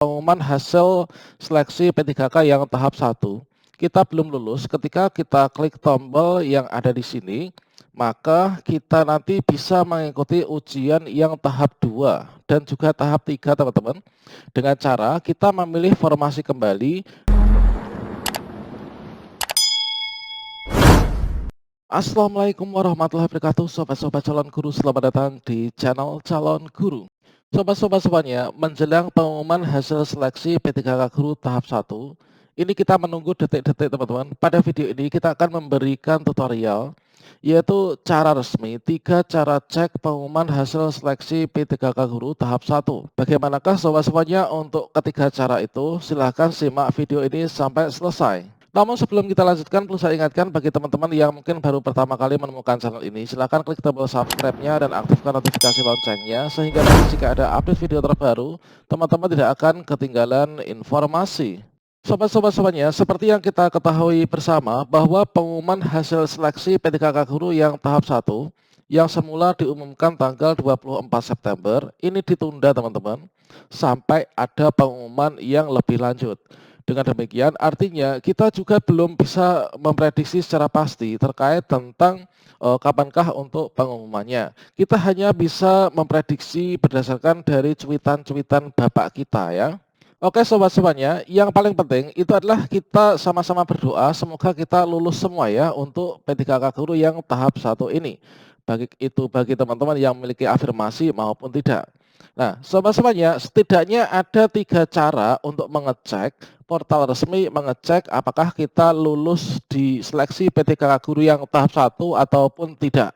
pengumuman hasil seleksi P3K yang tahap 1. Kita belum lulus, ketika kita klik tombol yang ada di sini, maka kita nanti bisa mengikuti ujian yang tahap 2 dan juga tahap 3, teman-teman. Dengan cara kita memilih formasi kembali. Assalamualaikum warahmatullahi wabarakatuh, sobat-sobat calon guru, selamat datang di channel Calon Guru. Sobat-sobat semuanya, menjelang pengumuman hasil seleksi P3K Guru tahap 1, ini kita menunggu detik-detik, teman-teman. Pada video ini kita akan memberikan tutorial, yaitu cara resmi 3 cara cek pengumuman hasil seleksi P3K Guru tahap 1. Bagaimanakah sobat semuanya untuk ketiga cara itu? Silahkan simak video ini sampai selesai. Namun sebelum kita lanjutkan, perlu saya ingatkan bagi teman-teman yang mungkin baru pertama kali menemukan channel ini, silahkan klik tombol subscribe-nya dan aktifkan notifikasi loncengnya, sehingga nanti jika ada update video terbaru, teman-teman tidak akan ketinggalan informasi. Sobat-sobat semuanya, seperti yang kita ketahui bersama bahwa pengumuman hasil seleksi P3K Guru yang tahap 1 yang semula diumumkan tanggal 24 September, ini ditunda, teman-teman, sampai ada pengumuman yang lebih lanjut. Dengan demikian, artinya kita juga belum bisa memprediksi secara pasti terkait tentang kapankah untuk pengumumannya. Kita hanya bisa memprediksi berdasarkan dari cuitan-cuitan Bapak kita, ya. Oke sobat semuanya, yang paling penting itu adalah kita sama-sama berdoa semoga kita lulus semua ya untuk P3K Guru yang tahap 1 ini. Bagi teman-teman yang memiliki afirmasi maupun tidak. Nah, sobat semuanya, setidaknya ada 3 cara untuk mengecek portal resmi, mengecek apakah kita lulus di seleksi P3K Guru yang tahap 1 ataupun tidak.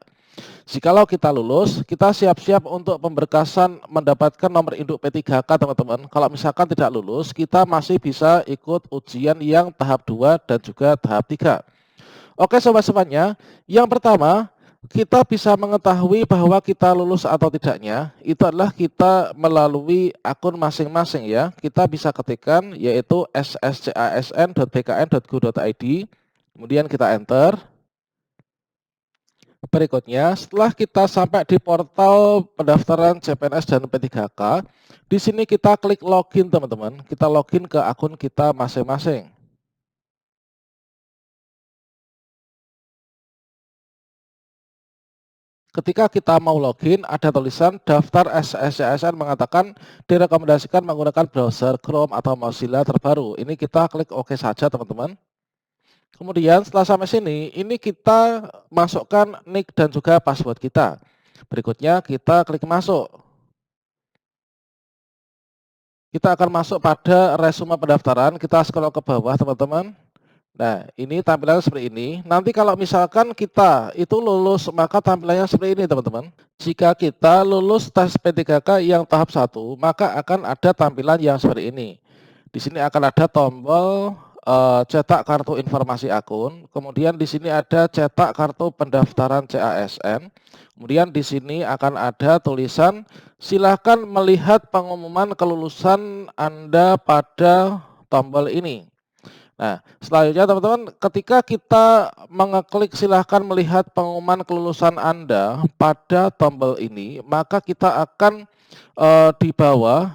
Jikalau kita lulus, kita siap-siap untuk pemberkasan mendapatkan nomor induk P3K, teman-teman. Kalau misalkan tidak lulus, kita masih bisa ikut ujian yang tahap 2 dan juga tahap 3. Oke sobat semuanya, yang pertama, kita bisa mengetahui bahwa kita lulus atau tidaknya itu adalah kita melalui akun masing-masing ya. Kita bisa ketikkan yaitu sscasn.bkn.go.id, kemudian kita enter. Berikutnya, setelah kita sampai di portal pendaftaran CPNS dan P3K, di sini kita klik login, teman-teman. Kita login ke akun kita masing-masing. Ketika kita mau login, ada tulisan daftar SSCASN mengatakan direkomendasikan menggunakan browser Chrome atau Mozilla terbaru. Ini kita klik OK saja, teman-teman. Kemudian setelah sampai sini, ini kita masukkan nick dan juga password kita. Berikutnya kita klik masuk. Kita akan masuk pada resume pendaftaran, kita scroll ke bawah, teman-teman. Nah, ini tampilannya seperti ini. Nanti kalau misalkan kita itu lulus, maka tampilannya seperti ini, teman-teman. Jika kita lulus tes P3K yang tahap 1, maka akan ada tampilan yang seperti ini. Di sini akan ada tombol cetak kartu informasi akun. Kemudian di sini ada cetak kartu pendaftaran CASN. Kemudian di sini akan ada tulisan, silakan melihat pengumuman kelulusan Anda pada tombol ini. Nah, selanjutnya teman-teman, ketika kita mengeklik silahkan melihat pengumuman kelulusan Anda pada tombol ini, maka kita akan dibawa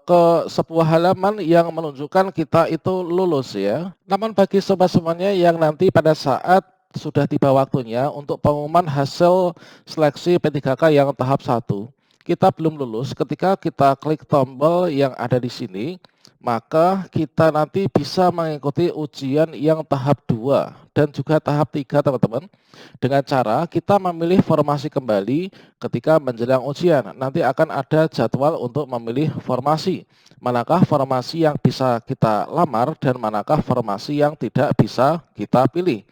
ke sebuah halaman yang menunjukkan kita itu lulus ya. Namun bagi sobat semuanya yang nanti pada saat sudah tiba waktunya untuk pengumuman hasil seleksi P3K yang tahap 1, kita belum lulus, ketika kita klik tombol yang ada di sini, maka kita nanti bisa mengikuti ujian yang tahap 2 dan juga tahap 3, teman-teman. Dengan cara kita memilih formasi kembali ketika menjelang ujian. Nanti akan ada jadwal untuk memilih formasi. Manakah formasi yang bisa kita lamar dan manakah formasi yang tidak bisa kita pilih.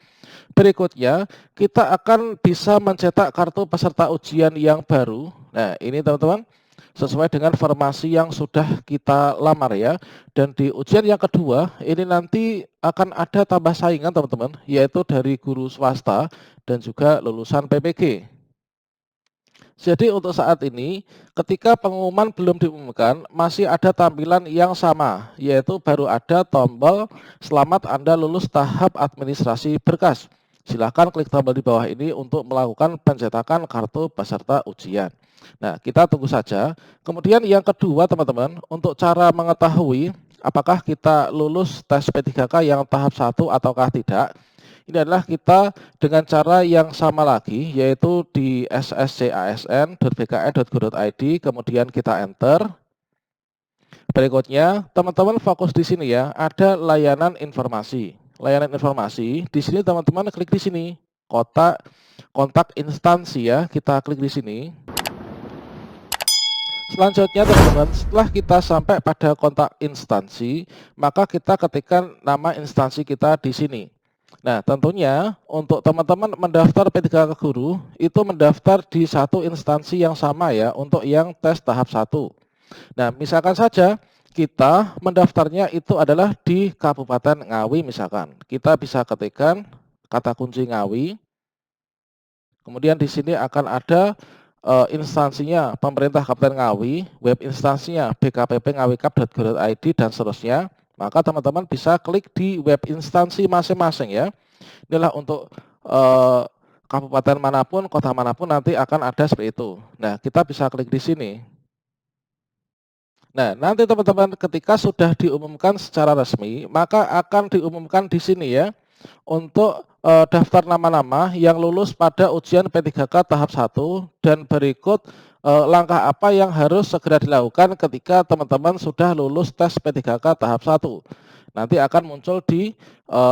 Berikutnya, kita akan bisa mencetak kartu peserta ujian yang baru. Nah, ini teman-teman, sesuai dengan formasi yang sudah kita lamar ya. Dan di ujian yang kedua, ini nanti akan ada tambah saingan, teman-teman, yaitu dari guru swasta dan juga lulusan PPG. Jadi untuk saat ini, ketika pengumuman belum diumumkan, masih ada tampilan yang sama, yaitu baru ada tombol selamat Anda lulus tahap administrasi berkas. Silahkan klik tombol di bawah ini untuk melakukan pencetakan kartu peserta ujian. Nah, kita tunggu saja. Kemudian yang kedua teman-teman, untuk cara mengetahui apakah kita lulus tes P3K yang tahap 1 ataukah tidak, ini adalah kita dengan cara yang sama lagi, yaitu di sscasn.bkn.go.id, kemudian kita enter. Berikutnya, teman-teman fokus di sini ya, ada layanan informasi. Layanan informasi, di sini teman-teman klik di sini, kontak instansi ya, kita klik di sini. Selanjutnya teman-teman, setelah kita sampai pada kontak instansi, maka kita ketikkan nama instansi kita di sini. Nah, tentunya untuk teman-teman mendaftar P3K Guru, itu mendaftar di satu instansi yang sama ya, untuk yang tes tahap 1. Nah, misalkan saja kita mendaftarnya itu adalah di Kabupaten Ngawi misalkan. Kita bisa ketikkan kata kunci Ngawi. Kemudian di sini akan ada instansinya pemerintah Kabupaten Ngawi, web instansinya bkpp.ngawikap.go.id dan seterusnya. Maka teman-teman bisa klik di web instansi masing-masing ya. Inilah untuk kabupaten manapun, kota manapun nanti akan ada seperti itu. Nah, kita bisa klik di sini. Nah, nanti teman-teman ketika sudah diumumkan secara resmi, maka akan diumumkan di sini ya, untuk daftar nama-nama yang lulus pada ujian P3K tahap 1 dan berikut langkah apa yang harus segera dilakukan ketika teman-teman sudah lulus tes P3K tahap 1. Nanti akan muncul di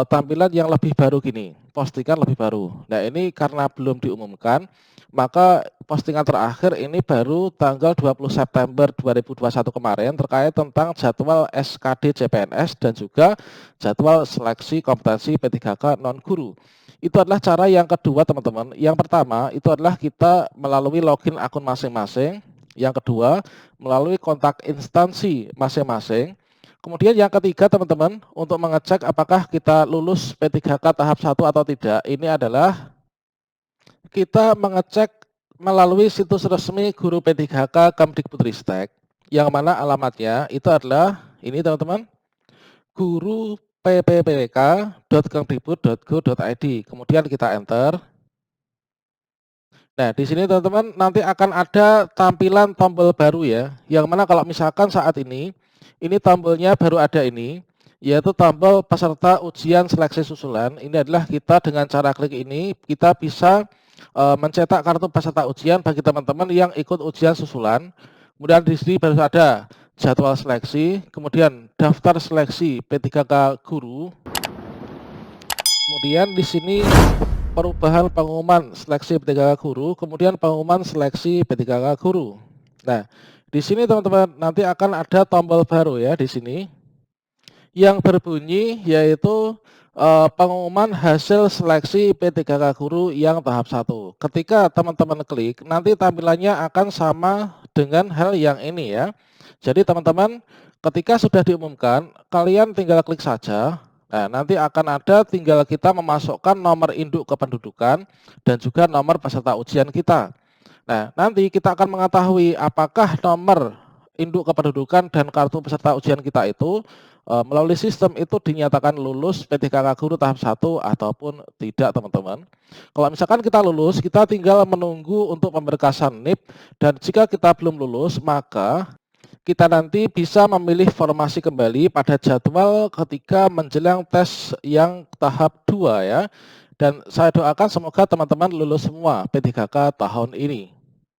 tampilan yang lebih baru gini, postingan lebih baru. Nah, ini karena belum diumumkan, maka postingan terakhir ini baru tanggal 20 September 2021 kemarin terkait tentang jadwal SKD CPNS dan juga jadwal seleksi kompetensi P3K non-guru. Itu adalah cara yang kedua teman-teman. Yang pertama itu adalah kita melalui login akun masing-masing. Yang kedua melalui kontak instansi masing-masing. Kemudian yang ketiga teman-teman, untuk mengecek apakah kita lulus P3K tahap 1 atau tidak, ini adalah kita mengecek melalui situs resmi Guru P3K Kemdikbudristek, yang mana alamatnya itu adalah ini teman-teman, guru pppk.kemdikbud.go.id. Kemudian kita enter. Nah, di sini teman-teman nanti akan ada tampilan tombol baru ya, yang mana kalau misalkan saat ini tombolnya baru ada ini, yaitu tombol peserta ujian seleksi susulan. Ini adalah kita dengan cara klik ini, kita bisa mencetak kartu peserta ujian bagi teman-teman yang ikut ujian susulan. Kemudian di sini baru ada jadwal seleksi, kemudian daftar seleksi P3K Guru. Kemudian di sini perubahan pengumuman seleksi P3K Guru, kemudian pengumuman seleksi P3K Guru. Nah, di sini teman-teman nanti akan ada tombol baru ya di sini yang berbunyi yaitu pengumuman hasil seleksi P3K Guru yang tahap 1. Ketika teman-teman klik, nanti tampilannya akan sama dengan hal yang ini ya. Jadi teman-teman ketika sudah diumumkan, kalian tinggal klik saja. Nah, nanti akan ada tinggal kita memasukkan nomor induk kependudukan dan juga nomor peserta ujian kita. Nah, nanti kita akan mengetahui apakah nomor induk kependudukan dan kartu peserta ujian kita itu melalui sistem itu dinyatakan lulus P3K Guru tahap 1 ataupun tidak teman-teman. Kalau misalkan kita lulus, kita tinggal menunggu untuk pemberkasan NIP, dan jika kita belum lulus, maka kita nanti bisa memilih formasi kembali pada jadwal ketika menjelang tes yang tahap 2 ya. Dan saya doakan semoga teman-teman lulus semua P3K tahun ini.